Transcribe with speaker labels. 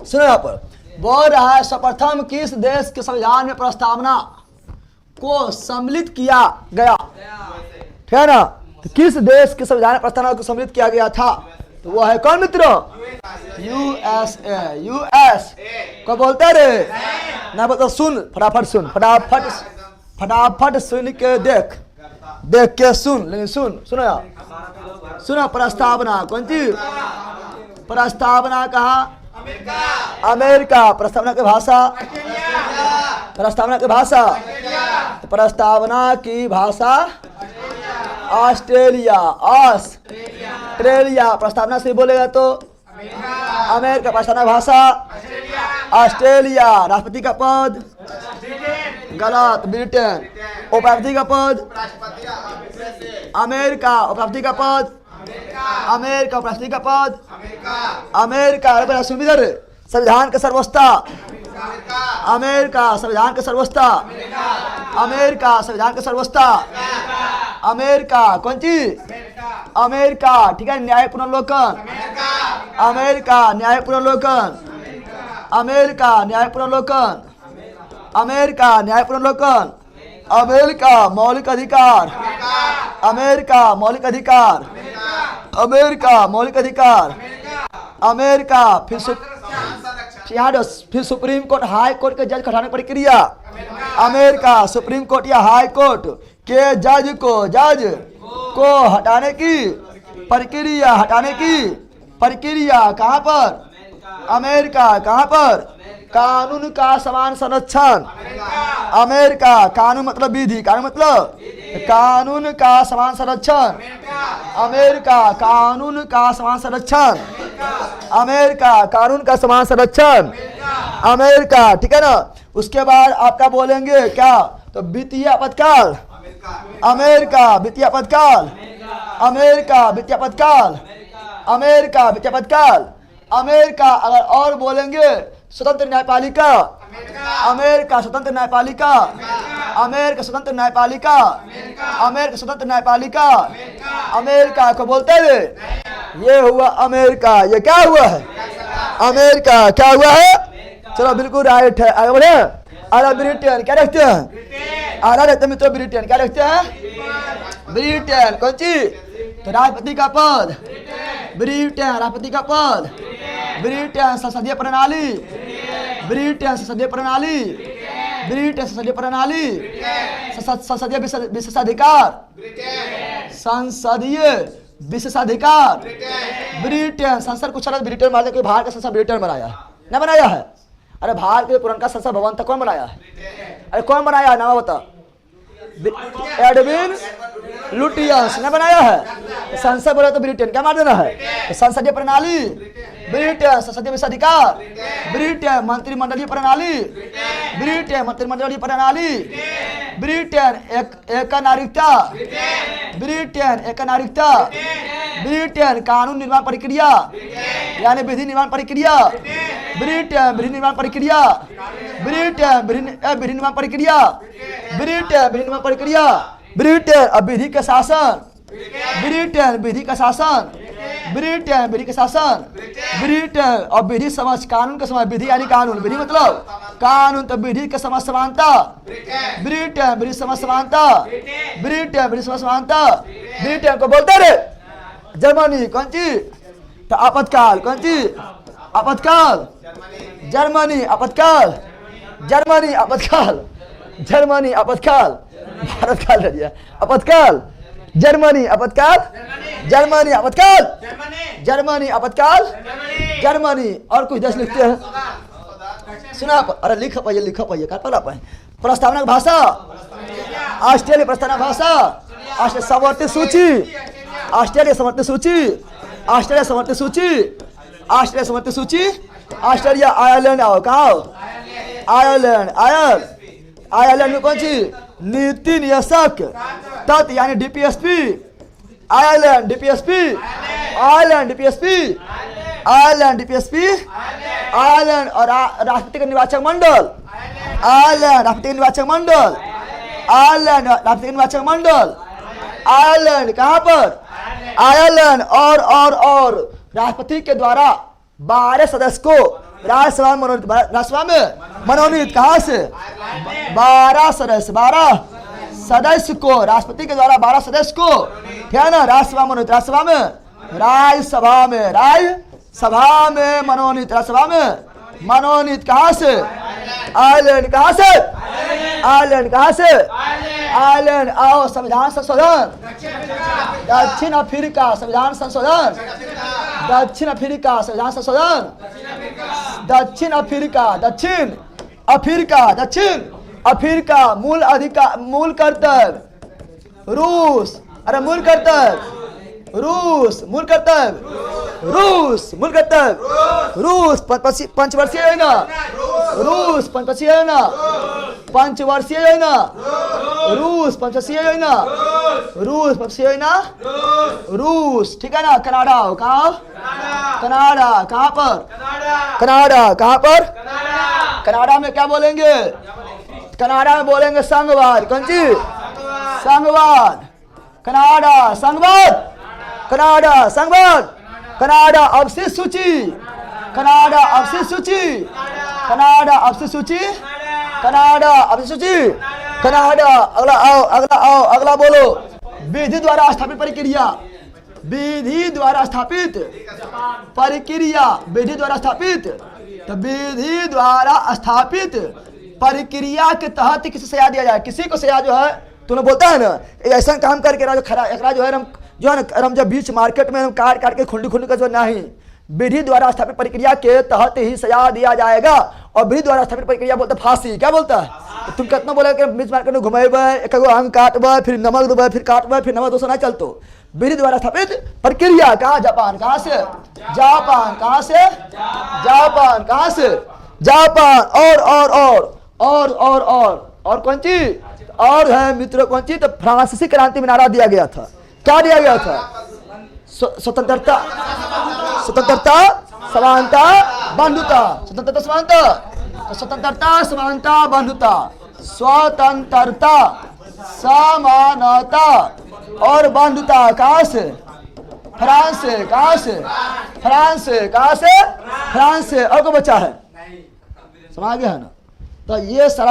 Speaker 1: सुनो यहाँ पर बोल रहा है सर्वप्रथम किस देश के संविधान में प्रस्तावना को सम्मिलित किया गया, ठीक है ना। तो किस देश के संविधान में प्रस्तावना को सम्मिलित किया गया था, तो वो है कौन मित्र? यूएसए। यूएस को बोलते रे ना, बता सुन फटाफट, सुन फटाफट, फटाफट सुन के देख, देख के सुन, लेकिन सुनो यार, सुनो। प्रस्तावना कौन सी? प्रस्तावना कहा? अमेरिका। प्रस्तावना की भाषा? प्रस्तावना की भाषा? प्रस्तावना की भाषा ऑस्ट्रेलिया। ऑस्ट्रेलिया। प्रस्तावना से बोलेगा तो अमेरिका। प्रस्तावना भाषा ऑस्ट्रेलिया। राष्ट्रपति का पद गलत, ब्रिटेन। उपराष्ट्रपति का पद अमेरिका। उपराष्ट्रपति का पद अमेरिका। उपराष्ट्रपति का पद अमेरिका। अरे सुविधर संविधान के सर्वोच्चता अमेरिका। संविधान के सर्वोच्चता अमेरिका। संविधान के सर्वोच्चता अमेरिका। कौन सी? अमेरिका। ठीक है। न्याय पुनर्लोकन अमेरिका। न्याय पुनर्लोकन अमेरिका। न्याय पुनर्लोकन अमेरिका। न्याय पुनर्लोकन अमेरिका। मौलिक अधिकार अमेरिका। मौलिक अधिकार अमेरिका। मौलिक अधिकार अमेरिका। फिर सुप्रीम कोर्ट हाई कोर्ट के जज हटाने की प्रक्रिया अमेरिका। सुप्रीम कोर्ट या हाई कोर्ट के जज को हटाने की प्रक्रिया, हटाने की प्रक्रिया कहाँ पर? अमेरिका। कहाँ पर? कानून का समान संरक्षण अमेरिका। कानून मतलब विधि, कानून मतलब कानून का समान संरक्षण अमेरिका। कानून का समान संरक्षण अमेरिका। कानून का समान संरक्षण अमेरिका। ठीक है ना। उसके बाद आपका बोलेंगे क्या, तो वित्तीय आपातकाल अमेरिका। वित्तीय आपातकाल अमेरिका। वित्तीय आपातकाल अमेरिका। वित्तीय आपातकाल अमेरिका। अगर और बोलेंगे स्वतंत्र न्यायपालिका अमेरिका। स्वतंत्र न्यायपालिका अमेरिका। स्वतंत्र न्यायपालिका अमेरिका। स्वतंत्र न्यायपालिका अमेरिका को बोलते हुए ये हुआ अमेरिका। ये क्या हुआ है? अमेरिका। क्या हुआ है? चलो बिल्कुल राइट है। आगे बढ़े। अरे ब्रिटेन क्या रखते हैं? अरे रहते मित्रों ब्रिटेन क्या रखते हैं? ब्रिटेन। कौन सी? तो राष्ट्रपति का पद ब्रिटेन। राष्ट्रपति का पद ब्रिटेन। संसदीय प्रणाली ब्रिटेन। संसदीय प्रणाली ब्रिटेन। संसदीय प्रणाली संसदीय विशेषाधिकार संसदीय विशेषाधिकार ब्रिटेन। संसद कुछ अलग ब्रिटेन वाले कोई भारत का संसद ब्रिटेन बनाया है ना, बनाया है? अरे भारत के पुराना संसद भवन था, कौन बनाया है? अरे कौन बनाया है? नाम बता। एडविन लुटियंस ने बनाया है। संसद बोला तो ब्रिटेन क्या मार देना है? संसदीय प्रणाली ब्रिटेन। संसदीय विशेषाधिकार ब्रिटेन। मंत्रिमंडलीय प्रणाली ब्रिटेन। मंत्रिमंडलीय प्रणाली ब्रिटेन। एक नागरिकता ब्रिटेन। एक नागरिकता ब्रिटेन। कानून निर्माण प्रक्रिया यानी विधि निर्माण प्रक्रिया ब्रिटेन। विधि निर्माण प्रक्रिया ब्रिटेन। विधि निर्माण प्रक्रिया ब्रिटेन। विधि निर्माण प्रक्रिया ब्रिटेन। अब विधि का शासन ब्रिटेन। विधि का शासन ब्रिटेन। विधि का शासन ब्रिटेन। और विधि समझ कानून का समझ, विधि यानी कानून, विधि मतलब कानून, तो विधि का समझ समानता ब्रिटेन। विधि समझ समानता ब्रिटेन। विधि समझ समानता ब्रिटेन को बोलते रे। जर्मनी। कौन सी? तो आपातकाल। कौन सी? आपातकाल जर्मनी। आपातकाल जर्मनी। आपातकाल जर्मनी। आपातकाल भारत काल रह गया। आपातकाल जर्मनी। आपातकाल जर्मनी। आपातकाल जर्मनी। आपातकाल जर्मनी। और कुछ देश लिखते हैं सुना। अरे लिख पाइए, लिख पाइए क्या पढ़ा पाए। प्रस्तावना भाषा ऑस्ट्रेलिया। प्रस्तावना भाषा ऑस्ट्रेलिया। समवर्ती सूची ऑस्ट्रेलिया। समवर्ती सूची ऑस्ट्रेलिया। समवर्ती सूची ऑस्ट्रेलिया। समवर्ती सूची ऑस्ट्रेलिया। आयरलैंड आओ, कहाँ आओ? आयरलैंड। आयरलैंड में कौन सी? नीति नियंत्रक तत्व यानी DPSP. Ireland DPSP. Ireland DPSP. Ireland DPSP. Ireland. और राष्ट्रपति का निर्वाचक मंडल आयरलैंड। राष्ट्रपति का निर्वाचक मंडल आयरलैंड। राष्ट्रपति का निर्वाचक मंडल आयरलैंड। कहाँ पर? आयरलैंड। और राष्ट्रपति के द्वारा 12 सदस्य को राज्यसभा में मनोनीत, राज्यसभा में मनोनीत कहाँ से? 12 सदस्य, 12 सदस्य को, राष्ट्रपति के द्वारा 12 सदस्य को, क्या है ना, राज्यसभा मनोनीत, राज्यसभा में, राज्यसभा में, राज्यसभा में मनोनीत, राज्यसभा में मनोनीत कहाँ से? आयरलैंड, कहाँ से? आयरलैंड, कहाँ से? आयरलैंड। आओ संविधान संशोधन, दक्षिण अफ्रीका संविधान संशोधन, दक्षिण अफ्रीका संविधान संशोधन, दक्षिण अफ्रीका, दक्षिण अफ्रीका, दक्षिण अफ्रीका। मूल अधिकार, मूल कर्तव्य रूस, अरे मूल कर्तव्य रूस, मूल कर्तव्य रूस, मूल कर्तव्य रूस। पंचवर्षीय योजना रूस, पंचवर्षीय योजना, पंचवर्षीय योजना रूस, पंचवर्षीय योजना रूस, पंचवर्षीय योजना रूस, ठीक है ना। कनाडा, कहाँ? कनाडा, कहाँ पर? कनाडा, कहाँ पर? कनाडा में क्या बोलेंगे? कनाडा में बोलेंगे संघवाद। कौन चीज? संघवाद। कनाडा संघवाद, कनाडा संघवाद, कनाडा अवशिष्ट सूची, कनाडा अवशिष्ट सूची, कनाडा अवशिष्ट सूची, कनाडा अवशिष्ट सूची, कनाडा। अगला आओ, अगला आओ, अगला बोलो। विधि द्वारा स्थापित प्रक्रिया, विधि द्वारा स्थापित प्रक्रिया, विधि द्वारा स्थापित, तो विधि द्वारा स्थापित प्रक्रिया के तहत किसी सजा दिया जाए। किसी को सजा जो है, तूने बोलता है ना ऐसा काम करके खरा जो है हम जब बीच मार्केट में हम काट के खुंडी का जो नहीं, विधि द्वारा स्थापित प्रक्रिया के तहत ही सजा दिया जाएगा। और विधि द्वारा स्थापित प्रक्रिया बोलता फांसी। क्या बोलता है? तो तुम कितना बोले कि बीच मार्केट में घुमेबे, एक अंग काटबे, फिर नमक देबे, फिर काटबे, फिर नमक दोस्तों नहीं चलतो। विधि द्वारा स्थापित प्रक्रिया कहाँ? जापान, कहाँ से? जापान, कहाँ से? जापान, कहाँ से? जापान। और कौन चीज? और है मित्रों कौन चीज? तो फ्रांसीसी क्रांति में नारा दिया गया था। क्या दिया गया था? स्वतंत्रता, स्वतंत्रता, समानता, बंधुता, स्वतंत्रता, समानता, तो स्वतंत्रता, समानता, बंधुता, स्वतंत्रता, समानता और बंधुता कहाँ से? फ्रांस से। कहाँ से? फ्रांस से। कहाँ से? फ्रांस से। और को बचा है, समझ गया है ना। तो ये सारा